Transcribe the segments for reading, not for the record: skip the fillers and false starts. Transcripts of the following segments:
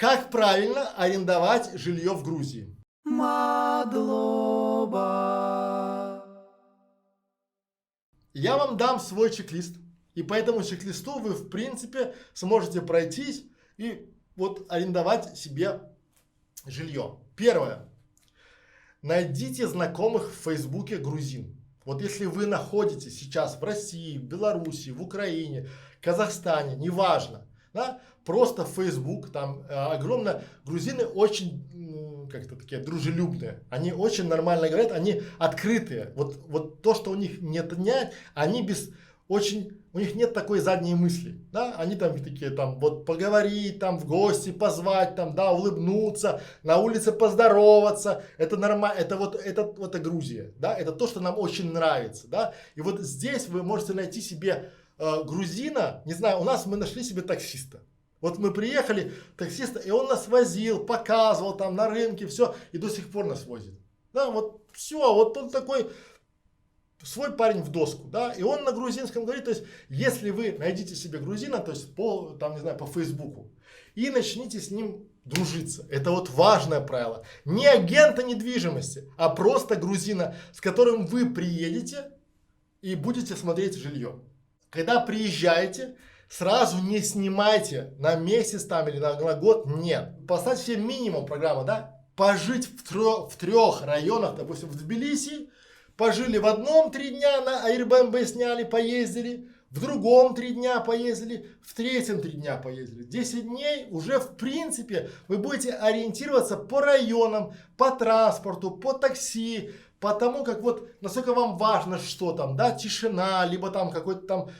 Как правильно арендовать жилье в Грузии? Мадлоба. Я вам дам свой чек-лист. И по этому чек-листу вы, в принципе, сможете пройтись и вот арендовать себе жилье. Первое. Найдите знакомых в Фейсбуке грузин. Вот если вы находитесь сейчас в России, в Беларуси, в Украине, Казахстане, неважно, да, просто Facebook, там огромное, грузины очень, как-то такие дружелюбные, они очень нормально говорят, они открытые, вот то, что у них нет дня, они у них нет такой задней мысли, да, они там такие, там, вот поговорить, там, в гости позвать, там, да, улыбнуться, на улице поздороваться, это нормально, это Грузия, да, это то, что нам очень нравится, да, и вот здесь вы можете найти себе грузина, не знаю, у нас мы нашли себе таксиста. Вот мы приехали, таксиста, и он нас возил, показывал там на рынке, все, и до сих пор нас возит. Да, вот все, вот он такой, свой парень в доску, да, и он на грузинском говорит, то есть, если вы найдете себе грузина, то есть, там, не знаю, по Фейсбуку, и начните с ним дружиться. Это вот важное правило. Не агента недвижимости, а просто грузина, с которым вы приедете и будете смотреть жилье. Когда приезжаете, сразу не снимайте на месяц там или на год, нет. Поставьте себе минимум программы, да, пожить в трех районах, допустим, в Тбилиси, пожили в одном 3 дня, на Airbnb сняли, поездили, в другом 3 дня поездили, в третьем 3 дня поездили. 10 дней уже в принципе вы будете ориентироваться по районам, по транспорту, по такси, по тому, как вот, насколько вам важно, что там, да, тишина, либо там какой-то там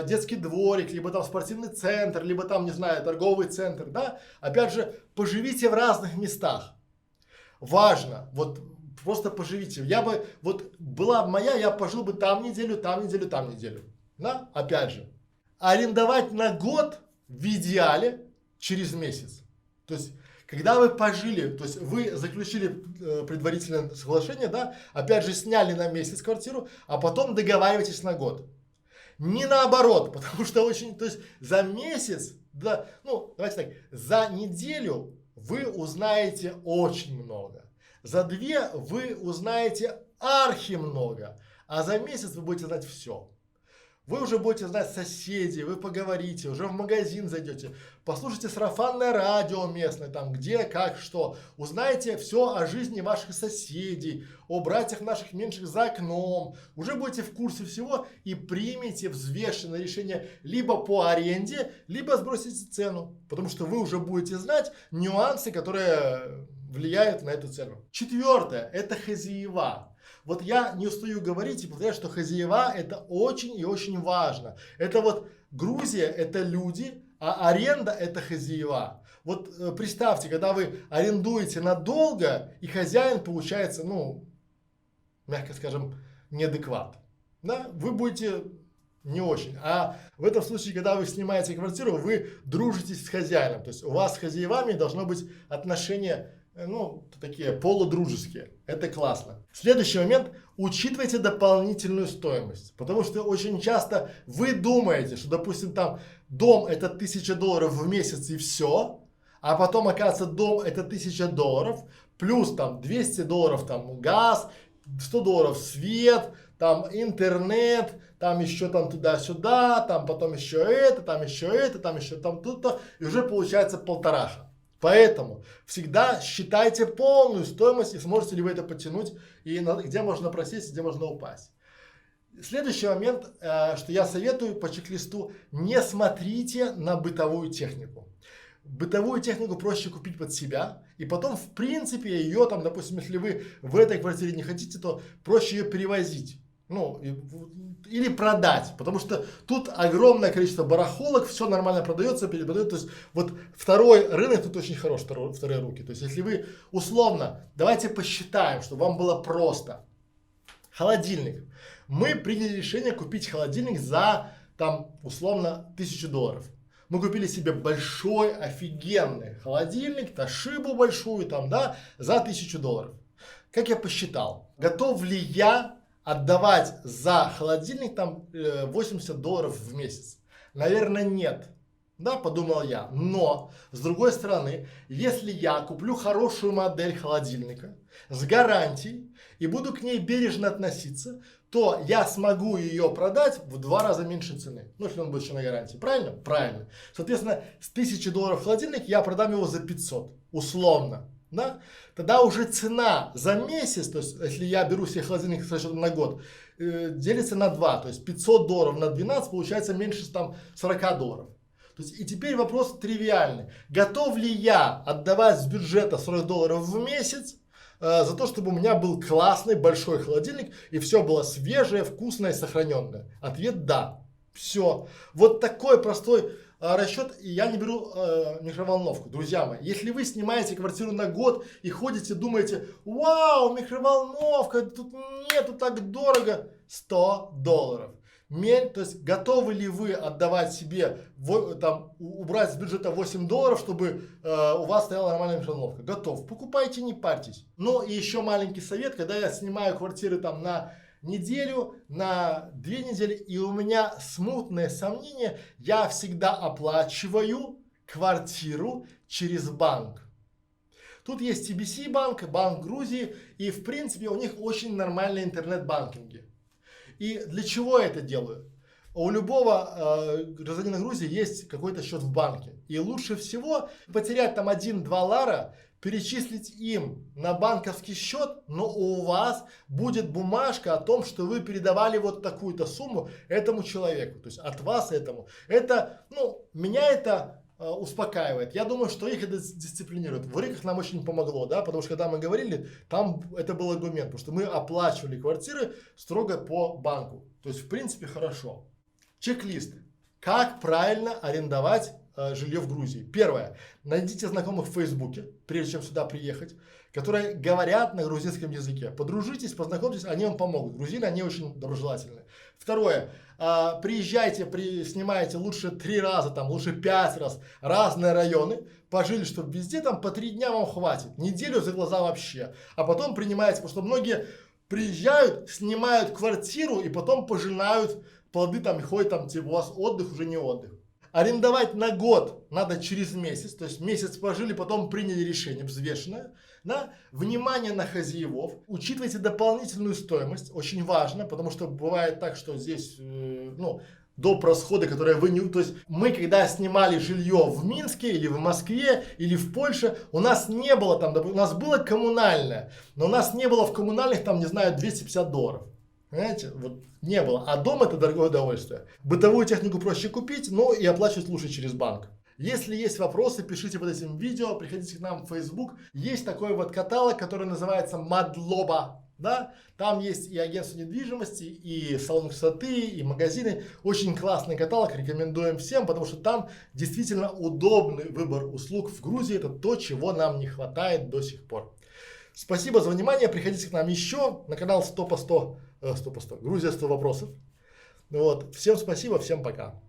детский дворик, либо там спортивный центр, либо там, не знаю, торговый центр, да. Опять же, поживите в разных местах. Важно, вот просто поживите. Вот была моя, я пожил бы там неделю, там неделю, там неделю. Да, опять же, арендовать на год в идеале через месяц. То есть, когда вы пожили, то есть вы заключили предварительное соглашение, да, опять же сняли на месяц квартиру, а потом договариваетесь на год. Не наоборот, потому что то есть за месяц, да, ну, давайте так, за неделю вы узнаете очень много. За 2 вы узнаете архи много, а за месяц вы будете знать все. Вы уже будете знать соседей, вы поговорите, уже в магазин зайдете, послушайте сарафанное радио местное, там где, как, что. Узнаете все о жизни ваших соседей, о братьях наших меньших за окном. Уже будете в курсе всего и примете взвешенное решение либо по аренде, либо сбросите цену. Потому что вы уже будете знать нюансы, которые влияют на эту цену. Четвертое, это хозяева. Вот я не устаю говорить и повторять, что хозяева это очень и очень важно. Это вот Грузия это люди, а аренда это хозяева. Вот представьте, когда вы арендуете надолго, и хозяин получается, ну, мягко скажем, неадекват. Да? Вы будете не очень. А в этом случае, когда вы снимаете квартиру, вы дружитесь с хозяином. То есть у вас с хозяевами должно быть отношения, ну, такие полудружеские. Это классно. Следующий момент. Учитывайте дополнительную стоимость. Потому что очень часто вы думаете, что, допустим, там дом это $1000 в месяц и все. А потом, оказывается, дом это $1000. Плюс там $200 там газ, $100 свет, там интернет, там еще там туда-сюда, там потом еще это, там еще это, там еще там тут-то. И уже получается 1,5. Поэтому всегда считайте полную стоимость и сможете ли вы это подтянуть, и где можно просесть, где можно упасть. Следующий момент, что я советую по чек-листу, не смотрите на бытовую технику. Бытовую технику проще купить под себя, и потом, в принципе, ее там, допустим, если вы в этой квартире не хотите, то проще ее перевозить. Ну, или продать, потому что тут огромное количество барахолок, все нормально продается, перепродается. То есть вот второй рынок тут очень хорош, вторые руки. То есть если вы условно, давайте посчитаем, чтобы вам было просто. Холодильник. Мы приняли решение купить холодильник за там условно $1000. Мы купили себе большой офигенный холодильник, Toshiba большую там, да, за $1000. Как я посчитал, готов ли я отдавать за холодильник там $80 в месяц? Наверное, нет. Да, подумал я. Но, с другой стороны, если я куплю хорошую модель холодильника с гарантией и буду к ней бережно относиться, то я смогу ее продать в 2 раза меньше цены. Ну, если он будет еще на гарантии. Правильно? Правильно. Соответственно, с $1000 холодильник я продам его за 500. Условно. Да? Тогда уже цена за месяц, то есть если я беру себе холодильник с расчетом на год, делится на 2. То есть $500 на 12 получается меньше там $40. То есть, и теперь вопрос тривиальный. Готов ли я отдавать с бюджета $40 в месяц за то, чтобы у меня был классный большой холодильник и все было свежее, вкусное и сохраненное? Ответ да. Все. Вот такой простой расчет. И я не беру микроволновку. Друзья мои, если вы снимаете квартиру на год и ходите, думаете, вау, микроволновка, тут нету так дорого. $100. То есть готовы ли вы отдавать себе, там, убрать с бюджета $8, чтобы у вас стояла нормальная микроволновка? Готов. Покупайте, не парьтесь. Ну и еще маленький совет, когда я снимаю квартиры там на неделю, на 2 недели, и у меня смутное сомнение, я всегда оплачиваю квартиру через банк. Тут есть TBC банк, Банк Грузии, и в принципе у них очень нормальные интернет-банкинги. И для чего я это делаю? У любого гражданина Грузии есть какой-то счет в банке. И лучше всего потерять там 1-2 лара, перечислить им на банковский счет, но у вас будет бумажка о том, что вы передавали вот такую-то сумму этому человеку. То есть от вас этому. Это, ну, меня это успокаивает. Я думаю, что их это дисциплинирует. В Рыках нам очень помогло, да, потому что когда мы говорили, там это был аргумент, потому что мы оплачивали квартиры строго по банку. То есть, в принципе, хорошо. Чек-лист. Как правильно арендовать жилье в Грузии? Первое. Найдите знакомых в Фейсбуке, прежде чем сюда приехать, которые говорят на грузинском языке. Подружитесь, познакомьтесь, они вам помогут. Грузины, они очень доброжелательны. Второе. Приезжайте, снимайте лучше 3 раза, там, лучше 5 раз разные районы, пожили, чтобы везде там по 3 дня вам хватит, неделю за глаза вообще, а потом принимаете, потому что многие приезжают, снимают квартиру и потом пожинают плоды там и ходят там, типа у вас отдых, уже не отдых. Арендовать на год надо через месяц, то есть месяц пожили, потом приняли решение взвешенное. Да? Внимание на хозяевов, учитывайте дополнительную стоимость, очень важно, потому что бывает так, что здесь, доп. Расходы, которые вы не... То есть мы, когда снимали жилье в Минске или в Москве или в Польше, у нас не было там, у нас было коммунальное, но у нас не было в коммунальных там, не знаю, $250. Понимаете, вот не было. А дом это дорогое удовольствие. Бытовую технику проще купить, но и оплачивать лучше через банк. Если есть вопросы, пишите под этим видео, приходите к нам в Facebook. Есть такой вот каталог, который называется Madloba. Да? Там есть и агентство недвижимости, и салон красоты, и магазины. Очень классный каталог, рекомендуем всем, потому что там действительно удобный выбор услуг в Грузии. Это то, чего нам не хватает до сих пор. Спасибо за внимание. Приходите к нам еще на канал 100 по 100. Грузия 100 вопросов. Вот. Всем спасибо, всем пока.